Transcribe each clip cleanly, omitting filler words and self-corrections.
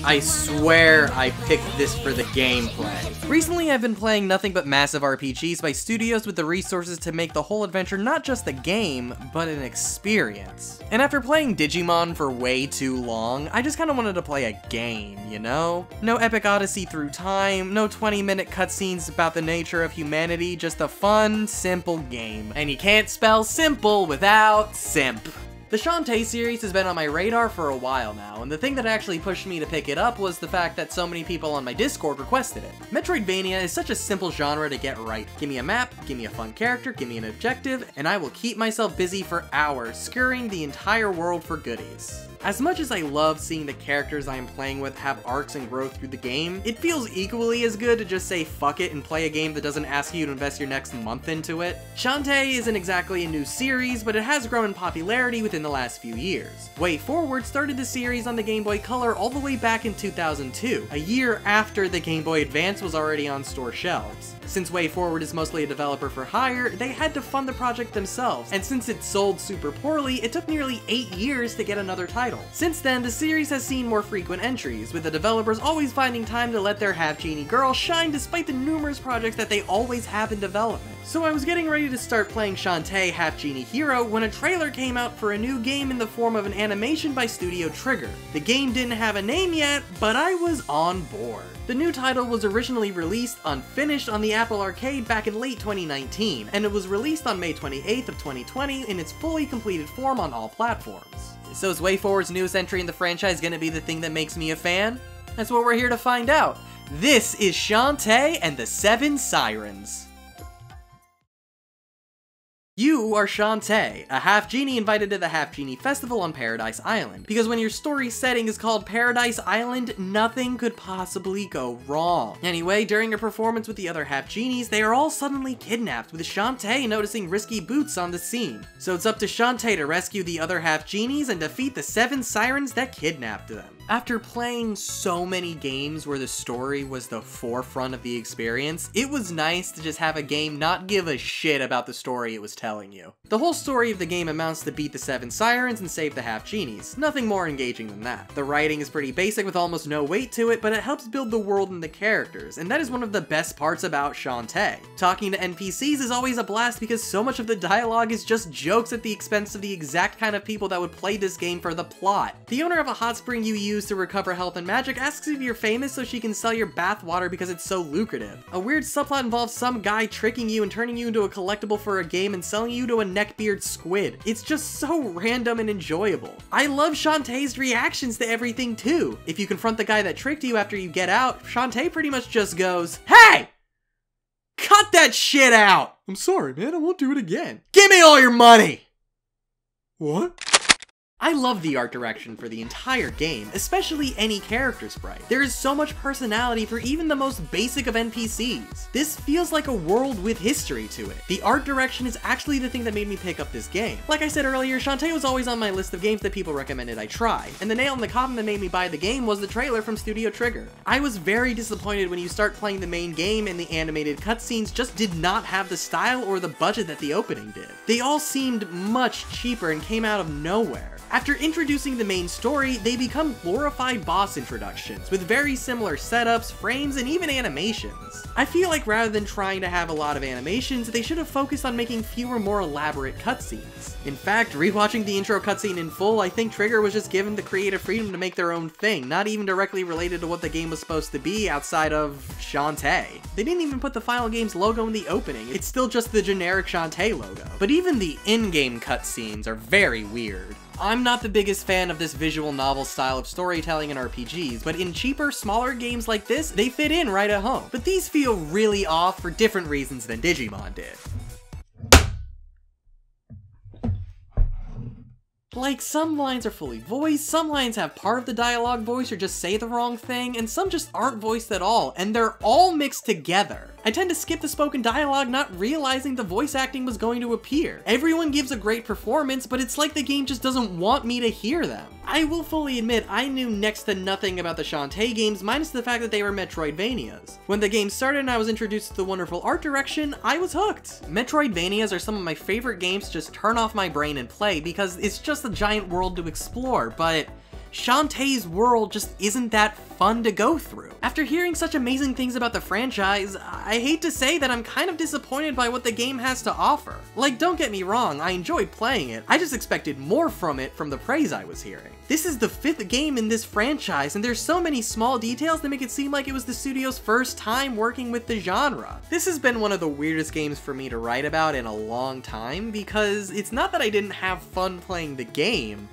I swear I picked this for the gameplay. Recently I've been playing nothing but massive RPGs by studios with the resources to make the whole adventure not just a game, but an experience. And after playing Digimon for way too long, I just kinda wanted to play a game, you know? No epic odyssey through time, no 20-minute cutscenes about the nature of humanity, just a fun, simple game. And you can't spell simple without simp. The Shantae series has been on my radar for a while now, and the thing that actually pushed me to pick it up was the fact that so many people on my Discord requested it. Metroidvania is such a simple genre to get right. Give me a map, give me a fun character, give me an objective, and I will keep myself busy for hours, scouring the entire world for goodies. As much as I love seeing the characters I am playing with have arcs and growth through the game, it feels equally as good to just say fuck it and play a game that doesn't ask you to invest your next month into it. Shantae isn't exactly a new series, but it has grown in popularity within the last few years. Way Forward started the series on the Game Boy Color all the way back in 2002, a year after the Game Boy Advance was already on store shelves. Since Way Forward is mostly a developer for hire, they had to fund the project themselves, and since it sold super poorly, it took nearly 8 years to get another title. Since then, the series has seen more frequent entries, with the developers always finding time to let their Half-Genie girl shine despite the numerous projects that they always have in development. So I was getting ready to start playing Shantae Half-Genie Hero when a trailer came out for a new game in the form of an animation by Studio Trigger. The game didn't have a name yet, but I was on board. The new title was originally released unfinished on the Apple Arcade back in late 2019, and it was released on May 28th of 2020 in its fully completed form on all platforms. So is Way Forward's newest entry in the franchise gonna be the thing that makes me a fan? That's what we're here to find out. This is Shantae and the Seven Sirens. You are Shantae, a half-genie invited to the Half-Genie Festival on Paradise Island. Because when your story setting is called Paradise Island, nothing could possibly go wrong. Anyway, during a performance with the other half-genies, they are all suddenly kidnapped, with Shantae noticing risky boots on the scene. So it's up to Shantae to rescue the other half-genies and defeat the Seven Sirens that kidnapped them. After playing so many games where the story was the forefront of the experience, it was nice to just have a game not give a shit about the story it was telling you. The whole story of the game amounts to beat the Seven Sirens and save the Half-Genies. Nothing more engaging than that. The writing is pretty basic with almost no weight to it, but it helps build the world and the characters, and that is one of the best parts about Shantae. Talking to NPCs is always a blast because so much of the dialogue is just jokes at the expense of the exact kind of people that would play this game for the plot. The owner of a hot spring you use to recover health and magic asks if you're famous so she can sell your bath water because it's so lucrative. A weird subplot involves some guy tricking you and turning you into a collectible for a game and selling you to a neckbeard squid. It's just so random and enjoyable. I love Shantae's reactions to everything too. If you confront the guy that tricked you after you get out, Shantae pretty much just goes, "Hey! Cut that shit out! I'm sorry, man, I won't do it again. Give me all your money!" What? I love the art direction for the entire game, especially any character sprite. There is so much personality for even the most basic of NPCs. This feels like a world with history to it. The art direction is actually the thing that made me pick up this game. Like I said earlier, Shantae was always on my list of games that people recommended I try, and the nail in the coffin that made me buy the game was the trailer from Studio Trigger. I was very disappointed when you start playing the main game and the animated cutscenes just did not have the style or the budget that the opening did. They all seemed much cheaper and came out of nowhere. After introducing the main story, they become glorified boss introductions, with very similar setups, frames, and even animations. I feel like rather than trying to have a lot of animations, they should have focused on making fewer, more elaborate cutscenes. In fact, rewatching the intro cutscene in full, I think Trigger was just given the creative freedom to make their own thing, not even directly related to what the game was supposed to be outside of Shantae. They didn't even put the final game's logo in the opening, it's still just the generic Shantae logo. But even the in-game cutscenes are very weird. I'm not the biggest fan of this visual novel style of storytelling in RPGs, but in cheaper, smaller games like this, they fit in right at home. But these feel really off for different reasons than Digimon did. Like, some lines are fully voiced, some lines have part of the dialogue voiced or just say the wrong thing, and some just aren't voiced at all, and they're all mixed together. I tend to skip the spoken dialogue, not realizing the voice acting was going to appear. Everyone gives a great performance, but it's like the game just doesn't want me to hear them. I will fully admit I knew next to nothing about the Shantae games, minus the fact that they were Metroidvanias. When the game started and I was introduced to the wonderful art direction, I was hooked. Metroidvanias are some of my favorite games to just turn off my brain and play because it's just a giant world to explore, but Shantae's world just isn't that fun to go through. After hearing such amazing things about the franchise, I hate to say that I'm kind of disappointed by what the game has to offer. Like, don't get me wrong, I enjoyed playing it, I just expected more from it from the praise I was hearing. This is the 5th game in this franchise, and there's so many small details that make it seem like it was the studio's first time working with the genre. This has been one of the weirdest games for me to write about in a long time, because it's not that I didn't have fun playing the game,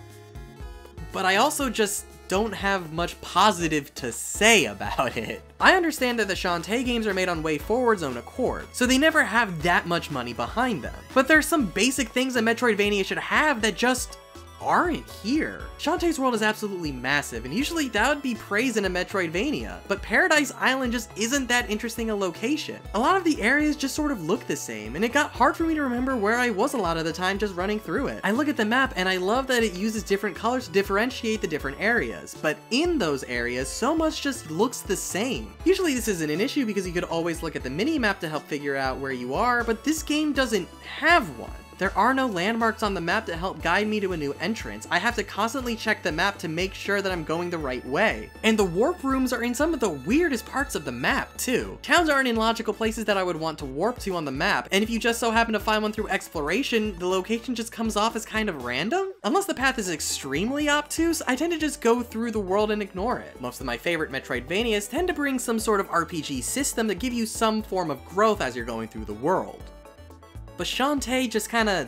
but I also just don't have much positive to say about it. I understand that the Shantae games are made on WayForward's own accord, so they never have that much money behind them. But there's some basic things a Metroidvania should have that just aren't here. Shantae's world is absolutely massive, and usually that would be praised in a Metroidvania, but Paradise Island just isn't that interesting a location. A lot of the areas just sort of look the same, and it got hard for me to remember where I was a lot of the time just running through it. I look at the map and I love that it uses different colors to differentiate the different areas, but in those areas, so much just looks the same. Usually this isn't an issue because you could always look at the mini-map to help figure out where you are, but this game doesn't have one. There are no landmarks on the map to help guide me to a new entrance. I have to constantly check the map to make sure that I'm going the right way. And the warp rooms are in some of the weirdest parts of the map, too. Towns aren't in logical places that I would want to warp to on the map, and if you just so happen to find one through exploration, the location just comes off as kind of random? Unless the path is extremely obtuse, I tend to just go through the world and ignore it. Most of my favorite Metroidvanias tend to bring some sort of RPG system that give you some form of growth as you're going through the world. But Shantae just kinda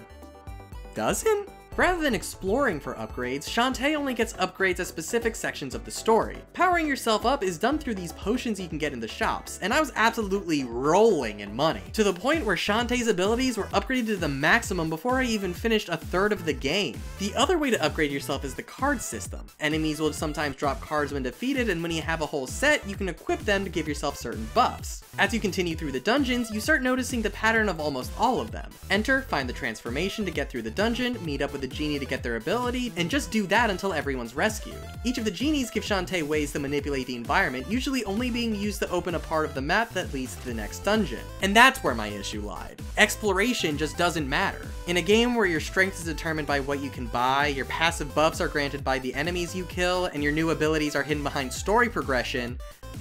doesn't? Rather than exploring for upgrades, Shantae only gets upgrades at specific sections of the story. Powering yourself up is done through these potions you can get in the shops, and I was absolutely rolling in money, to the point where Shantae's abilities were upgraded to the maximum before I even finished a third of the game. The other way to upgrade yourself is the card system. Enemies will sometimes drop cards when defeated, and when you have a whole set, you can equip them to give yourself certain buffs. As you continue through the dungeons, you start noticing the pattern of almost all of them. Enter, find the transformation to get through the dungeon, meet up with the genie to get their ability, and just do that until everyone's rescued. Each of the genies give Shantae ways to manipulate the environment, usually only being used to open a part of the map that leads to the next dungeon. And that's where my issue lied. Exploration just doesn't matter. In a game where your strength is determined by what you can buy, your passive buffs are granted by the enemies you kill, and your new abilities are hidden behind story progression,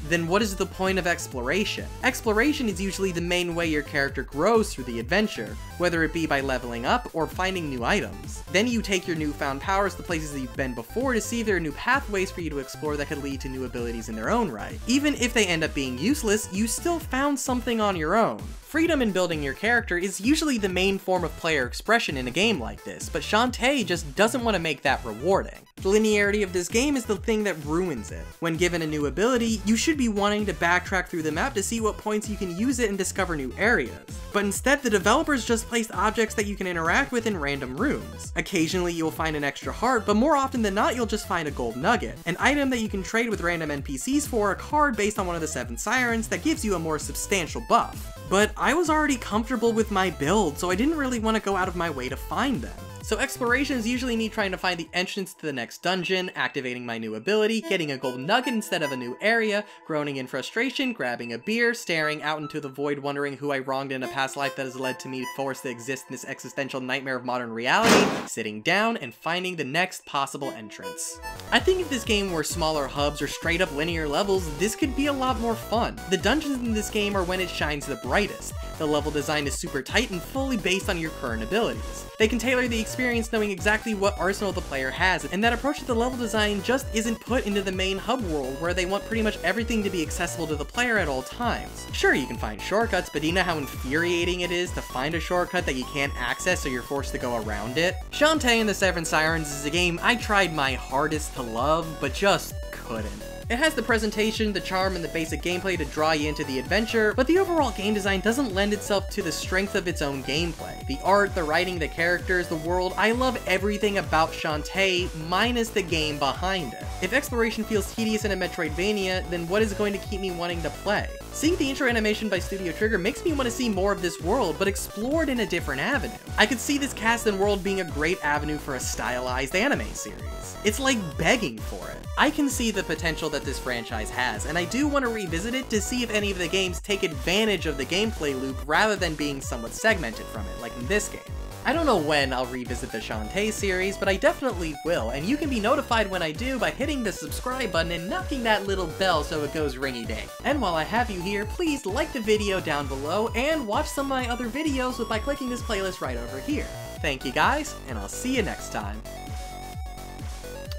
then what is the point of exploration? Exploration is usually the main way your character grows through the adventure, whether it be by leveling up or finding new items. Then you take your newfound powers to places that you've been before to see if there are new pathways for you to explore that could lead to new abilities in their own right. Even if they end up being useless, you still found something on your own. Freedom in building your character is usually the main form of player expression in a game like this, but Shantae just doesn't want to make that rewarding. The linearity of this game is the thing that ruins it. When given a new ability, you should be wanting to backtrack through the map to see what points you can use it and discover new areas. But instead, the developers just placed objects that you can interact with in random rooms. Occasionally you'll find an extra heart, but more often than not you'll just find a gold nugget, an item that you can trade with random NPCs for, a card based on one of the Seven Sirens that gives you a more substantial buff. But I was already comfortable with my build, so I didn't really want to go out of my way to find them. So exploration is usually me trying to find the entrance to the next dungeon, activating my new ability, getting a gold nugget instead of a new area, groaning in frustration, grabbing a beer, staring out into the void wondering who I wronged in a past life that has led to me forced to exist in this existential nightmare of modern reality, sitting down and finding the next possible entrance. I think if this game were smaller hubs or straight up linear levels, this could be a lot more fun. The dungeons in this game are when it shines the brightest. The level design is super tight and fully based on your current abilities. They can tailor the experience knowing exactly what arsenal the player has, and that approach to the level design just isn't put into the main hub world where they want pretty much everything to be accessible to the player at all times. Sure, you can find shortcuts, but do you know how infuriating it is to find a shortcut that you can't access so you're forced to go around it? Shantae and the Seven Sirens is a game I tried my hardest to love, but just couldn't. It has the presentation, the charm, and the basic gameplay to draw you into the adventure, but the overall game design doesn't lend itself to the strength of its own gameplay. The art, the writing, the characters, the world, I love everything about Shantae, minus the game behind it. If exploration feels tedious in a Metroidvania, then what is going to keep me wanting to play? Seeing the intro animation by Studio Trigger makes me want to see more of this world, but explored in a different avenue. I could see this cast and world being a great avenue for a stylized anime series. It's like begging for it. I can see the potential that this franchise has, and I do want to revisit it to see if any of the games take advantage of the gameplay loop rather than being somewhat segmented from it, like in this game. I don't know when I'll revisit the Shantae series, but I definitely will, and you can be notified when I do by hitting the subscribe button and knocking that little bell so it goes ringy-ding. And while I have you here, please like the video down below and watch some of my other videos by clicking this playlist right over here. Thank you guys, and I'll see you next time.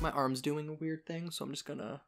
My arm's doing a weird thing, so I'm just gonna